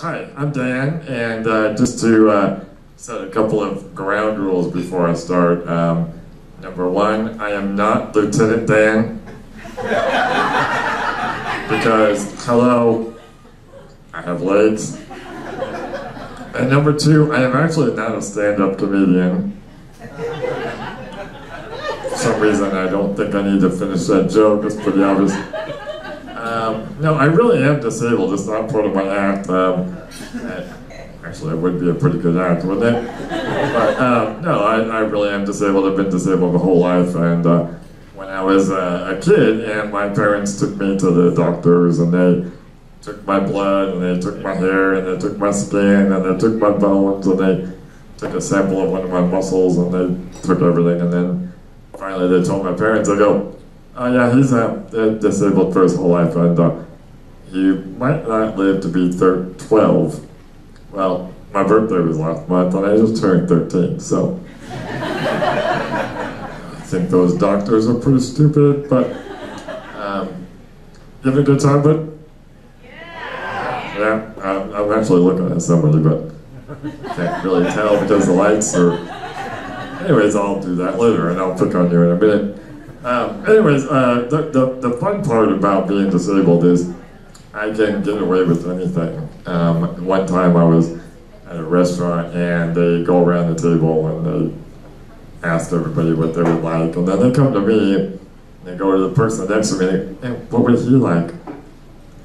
Hi, I'm Dan, and just to set a couple of ground rules before I start. Number one, I am not Lieutenant Dan. Because, hello, I have legs. And number two, I am actually not a stand-up comedian. For some reason, I don't think I need to finish that joke. It's pretty obvious. No, I really am disabled. It's not part of my act. Actually, it would be a pretty good act, wouldn't it? But no, I really am disabled. I've been disabled my whole life. And when I was a kid, and my parents took me to the doctors, and they took my blood, and they took my hair, and they took my skin, and they took my bones, and they took a sample of one of my muscles, and they took everything. And then finally, they told my parents, they go, "Oh yeah, he's disabled for his whole life, and he might not live to be 12. Well, my birthday was last month, and I just turned 13, so I think those doctors are pretty stupid, but you having a good time, bud? Yeah, I'm actually looking at somebody, but can't really tell because the lights are... Anyways, I'll do that later, and I'll pick on you in a minute. The fun part about being disabled is I can get away with anything. One time I was at a restaurant and they go around the table and they ask everybody what they would like, and then they come to me and they go to the person next to me and they, "Hey, what would he like?"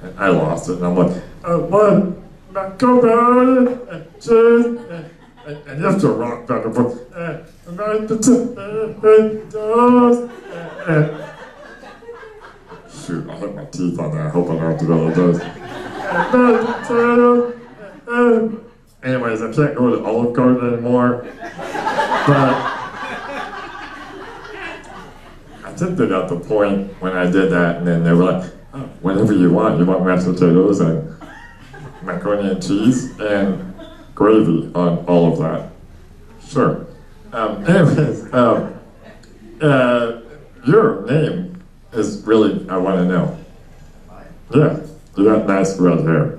And I lost it, and I'm like, "One, macaroni, and cheese, and you have to rock back and forth. Shoot, I hit my teeth on that. I hope I don't have to go to those. Anyways, I can't go to Olive Garden anymore. But I think they got the point when I did that, and then they were like, "Oh, whatever you want. You want mashed potatoes and macaroni and cheese and gravy on all of that." Sure. Anyways, your name is really, I want to know. Yeah, you got nice red hair.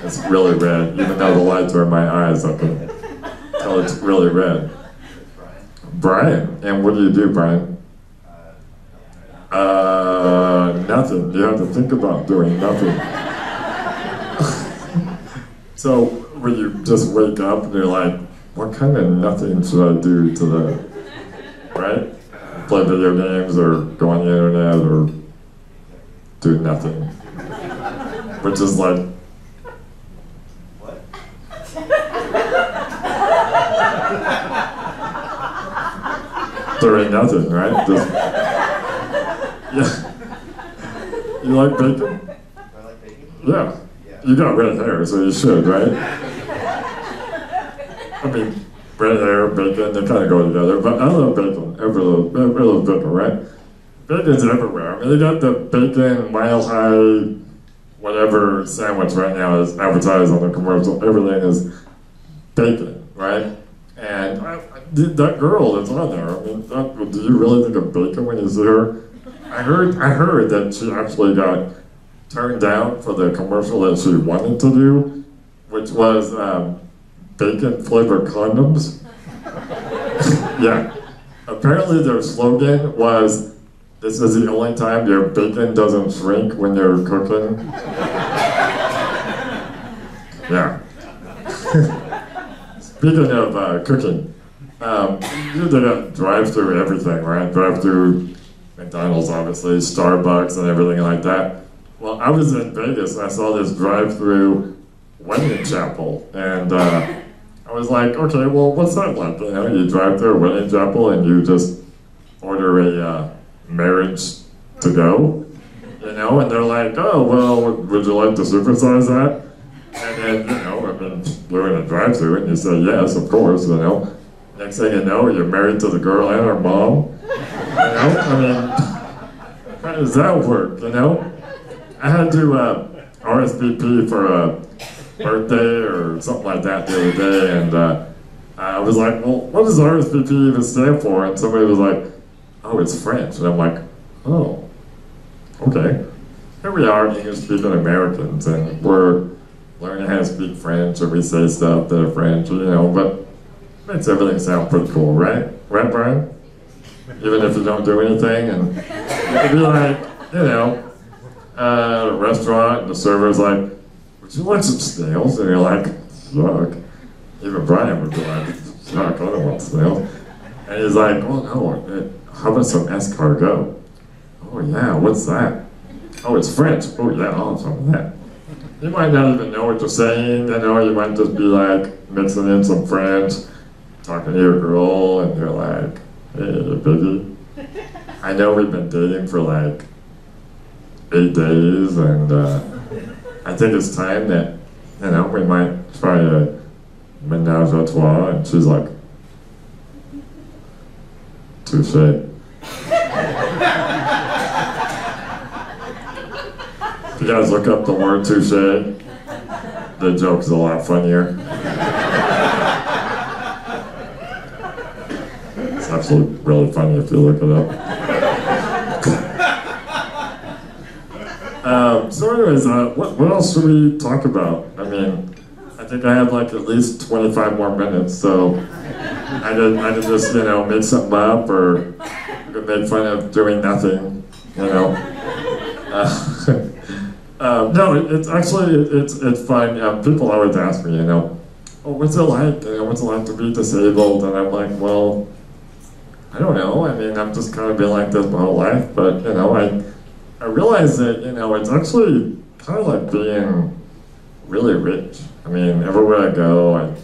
It's really red, even though the lights are in my eyes, I can tell it's really red. Brian. And what do you do, Brian? Nothing. You have to think about doing nothing. So, when you just wake up and you're like, what kind of nothing should I do today? Right? Play video games or go on the internet or do nothing. Which is like... What? Doing nothing, right? Just... Yeah. You like bacon? I like bacon? Yeah. You got red hair, so you should, right? I mean, red hair, bacon, they kind of go together, but I love bacon. Everyone loves bacon, right? Bacon's everywhere. I mean, you got the bacon, Mile High, whatever sandwich right now is advertised on the commercial. Everything is bacon, right? And that girl that's on there, I mean, do you really think of bacon when you see her? I heard that she actually got turned down for the commercial that she wanted to do, which was bacon flavored condoms. Yeah. Apparently their slogan was, "This is the only time your bacon doesn't shrink when you're cooking." Yeah. Speaking of cooking, you did a drive-through everything, right? Drive-through McDonald's, obviously, Starbucks, and everything like that. Well, I was in Vegas and I saw this drive-through wedding chapel, and I was like, okay, well, what's that like? You know, you drive through a wedding chapel and you just order a marriage to go, you know, and they're like, "Oh, well, would you like to supersize that?" And then, you know, I mean, you're in a drive-through and you say, "Yes, of course," you know. Next thing you know, you're married to the girl and her mom. You know, I mean, how does that work, you know? I had to RSVP for a birthday or something like that the other day, and I was like, "Well, what does RSVP even stand for?" And somebody was like, "Oh, it's French." And I'm like, "Oh, okay." Here we are, English-speaking Americans, and we're learning how to speak French, or we say stuff that are French, you know, but makes everything sound pretty cool, right? Right, Brian? Even if you don't do anything, and it'd be like, you know, at a restaurant, and the server's like, would you like some snails? And you're like, yuck. Even Brian would be like, yuck, I don't want snails. And he's like, oh no, how about some escargot? Oh yeah, what's that? Oh, it's French. Oh yeah, I'll have some of that. You might not even know what you're saying, you know, you might just be like mixing in some French, talking to your girl, and you're like, hey, baby, I know we've been dating for like 8 days, and I think it's time that, you know, we might try a menage a trois, and she's like, touche. If you guys look up the word touche, the joke's a lot funnier. It's actually really funny if you look it up. So anyways, what else should we talk about? I mean, I think I have like at least 25 more minutes, so I could just, you know, make something up, or I could make fun of doing nothing, you know. No, it's actually, it's fun. People always ask me, you know, oh, what's it like? You know, what's it like to be disabled? And I'm like, well, I don't know. I mean, I've just kind of been like this my whole life, but, you know, I realize that, you know, it's actually kind of like being really rich. I mean, everywhere I go, I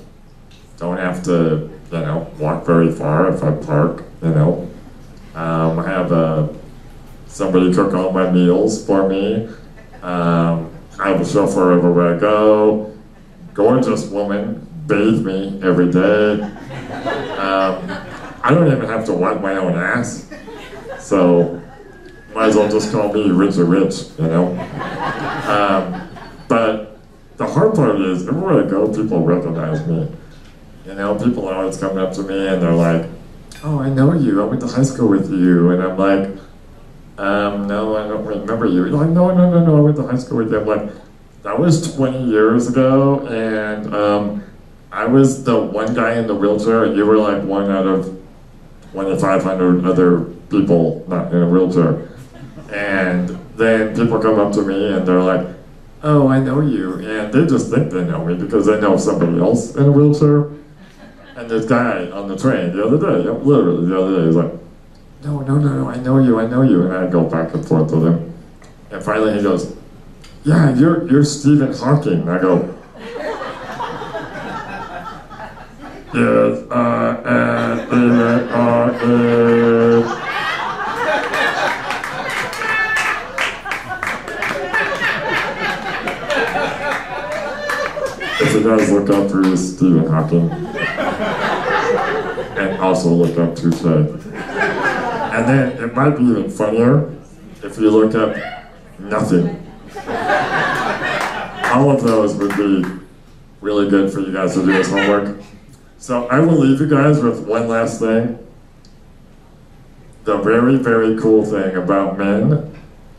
don't have to, you know, walk very far if I park, you know. I have somebody cook all my meals for me. I have a chauffeur everywhere I go. Gorgeous woman, bathe me every day. I don't even have to wipe my own ass. So, might as well just call me Rich or Rich, you know? But the hard part is, everywhere I go, people recognize me. You know, people are always coming up to me and they're like, oh, I know you, I went to high school with you. And I'm like, no, I don't remember you. You're like, no, I went to high school with you. I'm like, that was 20 years ago, and I was the one guy in the wheelchair, and you were like one out of 2,500 other people not in a wheelchair. And then people come up to me and they're like, oh, I know you. And they just think they know me because they know somebody else in a wheelchair. And this guy on the train the other day, literally the other day, he's like, no, I know you. And I go back and forth with him. And finally he goes, yeah, you're Stephen Hawking. And I go, yes, I am Stephen Hawking. If you guys look up for Stephen Hawking, and also look up Touche. And then it might be even funnier if you look up nothing. All of those would be really good for you guys to do as homework. So I will leave you guys with one last thing. The very, very cool thing about men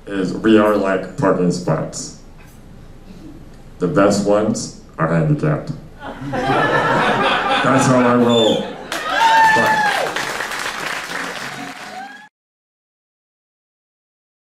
is we are like parking spots. The best ones are handicapped. That's how I roll.